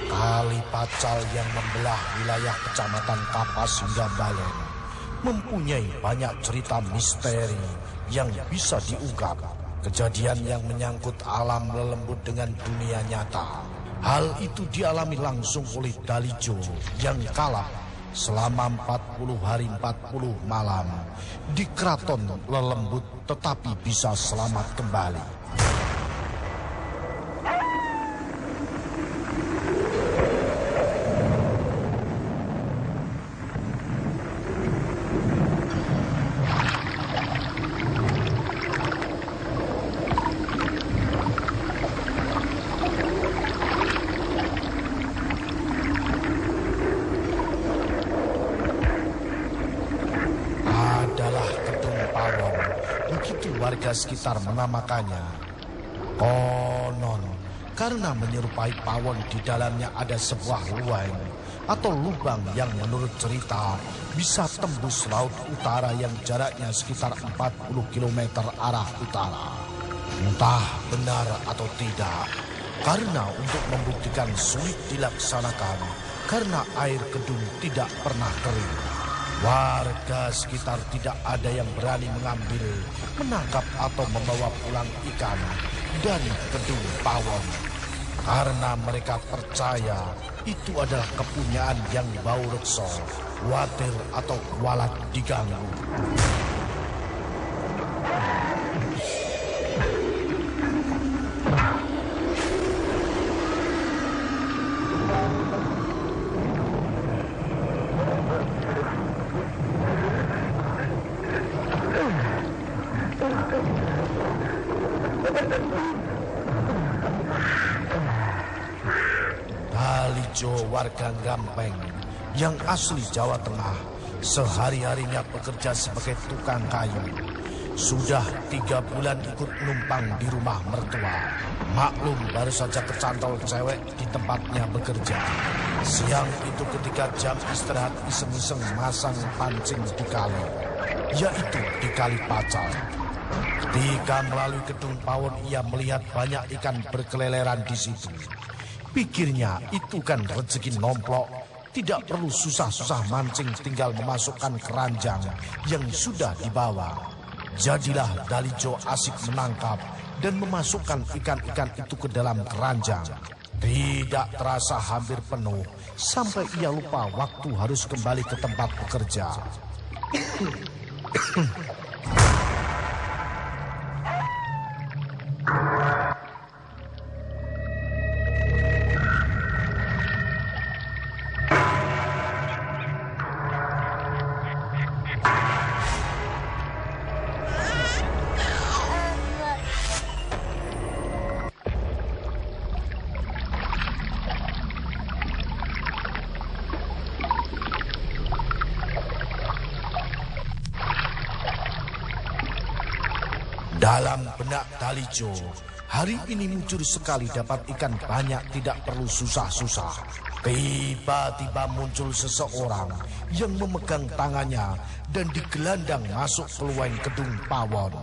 Kali Pacal yang membelah wilayah Kecamatan Kapas hingga Balen mempunyai banyak cerita misteri yang bisa diungkap. Kejadian yang menyangkut alam lelembut dengan dunia nyata. Hal itu dialami langsung oleh Dalijo yang kalap selama 40 hari 40 malam di keraton lelembut, tetapi bisa selamat kembali. Warga sekitar menamakannya. Konon, karena menyerupai pawon di dalamnya ada sebuah luang atau lubang yang menurut cerita bisa tembus laut utara yang jaraknya sekitar 40 km arah utara. Entah benar atau tidak, karena untuk membuktikan sulit dilaksanakan karena air kedung tidak pernah kering. Warga sekitar tidak ada yang berani mengambil, menangkap atau membawa pulang ikan dari kedung pawon. Karena mereka percaya itu adalah kepunyaan yang bau rekso, watir atau walat diganggu. Dalijo, warga Gampeng yang asli Jawa Tengah, sehari-harinya bekerja sebagai tukang kayu. Sudah 3 bulan ikut numpang di rumah mertua. Maklum, baru saja kecantol cewek di tempatnya bekerja. Siang itu ketika jam istirahat iseng-iseng masang pancing di kali, yaitu di Kali Pacal. Ketika melalui gedung pawon, ia melihat banyak ikan berkeleleran di situ. Pikirnya itu kan rezeki nomplok, tidak perlu susah-susah mancing, tinggal memasukkan keranjang yang sudah dibawa. Jadilah Dalijo asik menangkap dan memasukkan ikan-ikan itu ke dalam keranjang. Tidak terasa hampir penuh, sampai ia lupa waktu harus kembali ke tempat bekerja. Dalam benak Dalijo, hari ini mujur sekali dapat ikan banyak, tidak perlu susah-susah. Tiba-tiba muncul seseorang yang memegang tangannya dan digelandang masuk ke luang gedung pawon.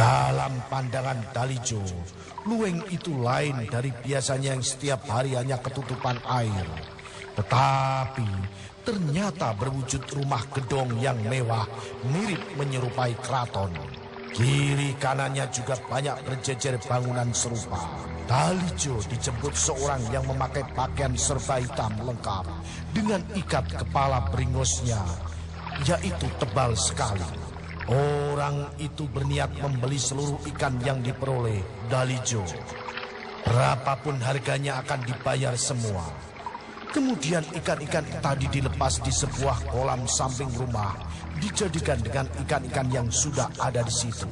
Dalam pandangan Dalijo, luweng itu lain dari biasanya yang setiap hari hanya ketutupan air. Tetapi ternyata berwujud rumah gedung yang mewah, mirip menyerupai keraton. Kiri kanannya juga banyak berjejer bangunan serupa. Dalijo dijemput seorang yang memakai pakaian serba hitam lengkap dengan ikat kepala beringosnya, yaitu tebal sekali. Orang itu berniat membeli seluruh ikan yang diperoleh Dalijo. Berapapun harganya akan dibayar semua. Kemudian ikan-ikan tadi dilepas di sebuah kolam samping rumah, dijadikan dengan ikan-ikan yang sudah ada di situ.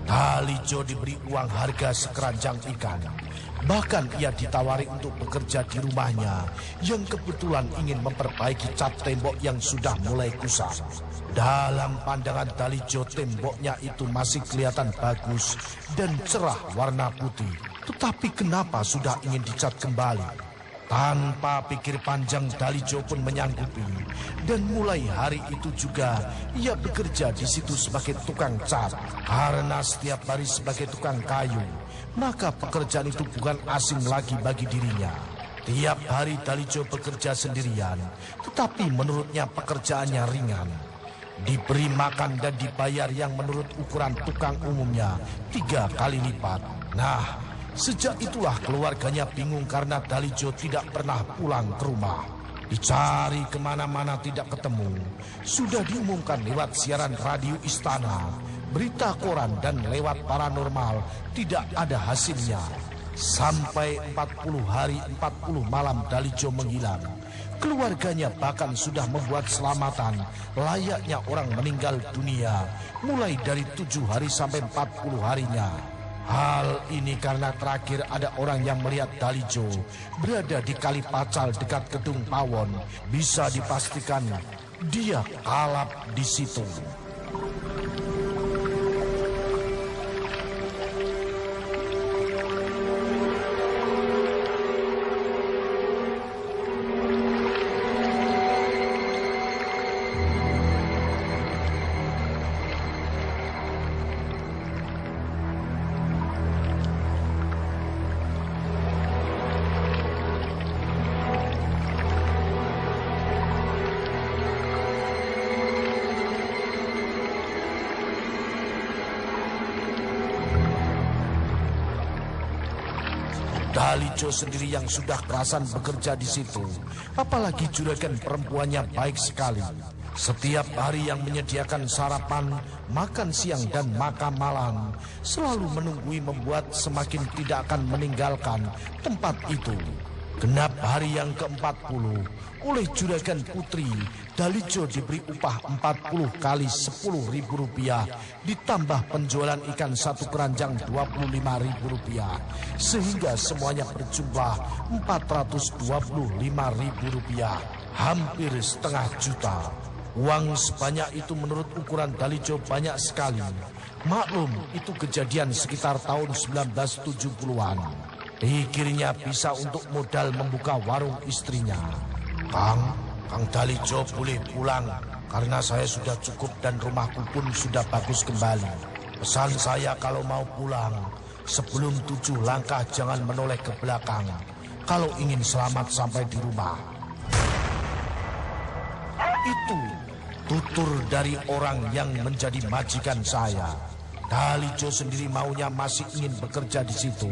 Dalijo diberi uang harga sekeranjang ikan. Bahkan ia ditawari untuk bekerja di rumahnya yang kebetulan ingin memperbaiki cat tembok yang sudah mulai kusam. Dalam pandangan Dalijo, temboknya itu masih kelihatan bagus dan cerah warna putih. Tetapi kenapa sudah ingin dicat kembali? Tanpa pikir panjang, Dalijo pun menyanggupi. Dan mulai hari itu juga ia bekerja di situ sebagai tukang cat. Karena setiap hari sebagai tukang kayu, maka pekerjaan itu bukan asing lagi bagi dirinya. Tiap hari Dalijo bekerja sendirian, tetapi menurutnya pekerjaannya ringan. Diberi makan dan dibayar yang menurut ukuran tukang umumnya 3 kali lipat. Nah, sejak itulah keluarganya bingung karena Dalijo tidak pernah pulang ke rumah. Dicari kemana-mana tidak ketemu. Sudah diumumkan lewat siaran radio istana, berita koran dan lewat paranormal, tidak ada hasilnya. Sampai 40 hari 40 malam Dalijo menghilang. Keluarganya bahkan sudah membuat selamatan layaknya orang meninggal dunia, mulai dari 7 hari sampai 40 harinya. Hal ini karena terakhir ada orang yang melihat Dalijo berada di Kali Pacal dekat Gedung Pawon. Bisa dipastikan dia kalap di situ. Dalijo sendiri yang sudah kerasan bekerja di situ, apalagi juragan perempuannya baik sekali. Setiap hari yang menyediakan sarapan, makan siang dan makan malam, selalu menunggui membuat semakin tidak akan meninggalkan tempat itu. Genap hari yang ke-40, oleh juragan putri, Dalijo diberi upah 40 kali 10.000 rupiah, ditambah penjualan ikan 1 keranjang 25.000 rupiah, sehingga semuanya berjumlah 425.000 rupiah, hampir setengah juta. Uang sebanyak itu menurut ukuran Dalijo banyak sekali. Maklum, itu kejadian sekitar tahun 1970-an. Pikirnya bisa untuk modal membuka warung istrinya. Kang Dalijo boleh pulang karena saya sudah cukup dan rumahku pun sudah bagus kembali. Pesan saya kalau mau pulang, sebelum 7 langkah jangan menoleh ke belakang kalau ingin selamat sampai di rumah. Itu tutur dari orang yang menjadi majikan saya. Dalijo sendiri maunya masih ingin bekerja di situ,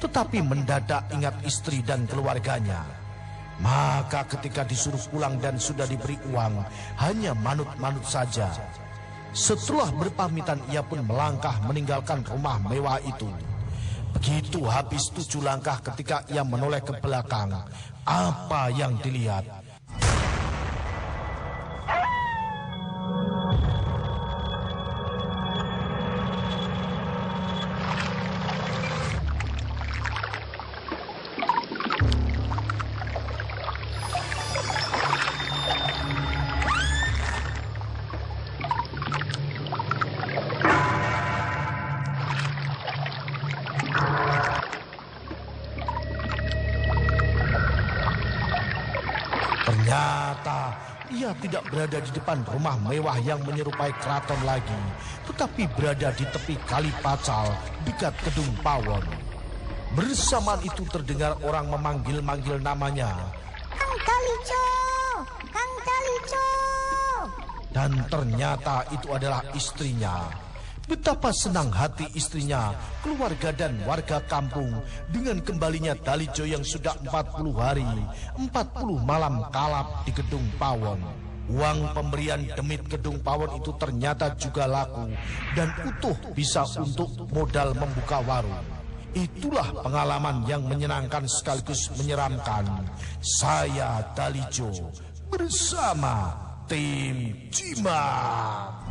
tetapi mendadak ingat istri dan keluarganya. Maka ketika disuruh pulang dan sudah diberi uang, hanya manut-manut saja. Setelah berpamitan, ia pun melangkah meninggalkan rumah mewah itu. Begitu habis 7 langkah ketika ia menoleh ke belakang, apa yang dilihat? Ternyata ia tidak berada di depan rumah mewah yang menyerupai keraton lagi, tetapi berada di tepi Kali Pacal dekat Gedung Pawon. Bersamaan itu terdengar orang memanggil-manggil namanya. Kang Dalijo! Kang Dalijo! Dan ternyata itu adalah istrinya. Betapa senang hati istrinya, keluarga dan warga kampung dengan kembalinya Dalijo yang sudah 40 hari, 40 malam kalap di Gedung Pawon. Uang pemberian demit Gedung Pawon itu ternyata juga laku dan utuh bisa untuk modal membuka warung. Itulah pengalaman yang menyenangkan sekaligus menyeramkan. Saya Dalijo bersama tim Jimat.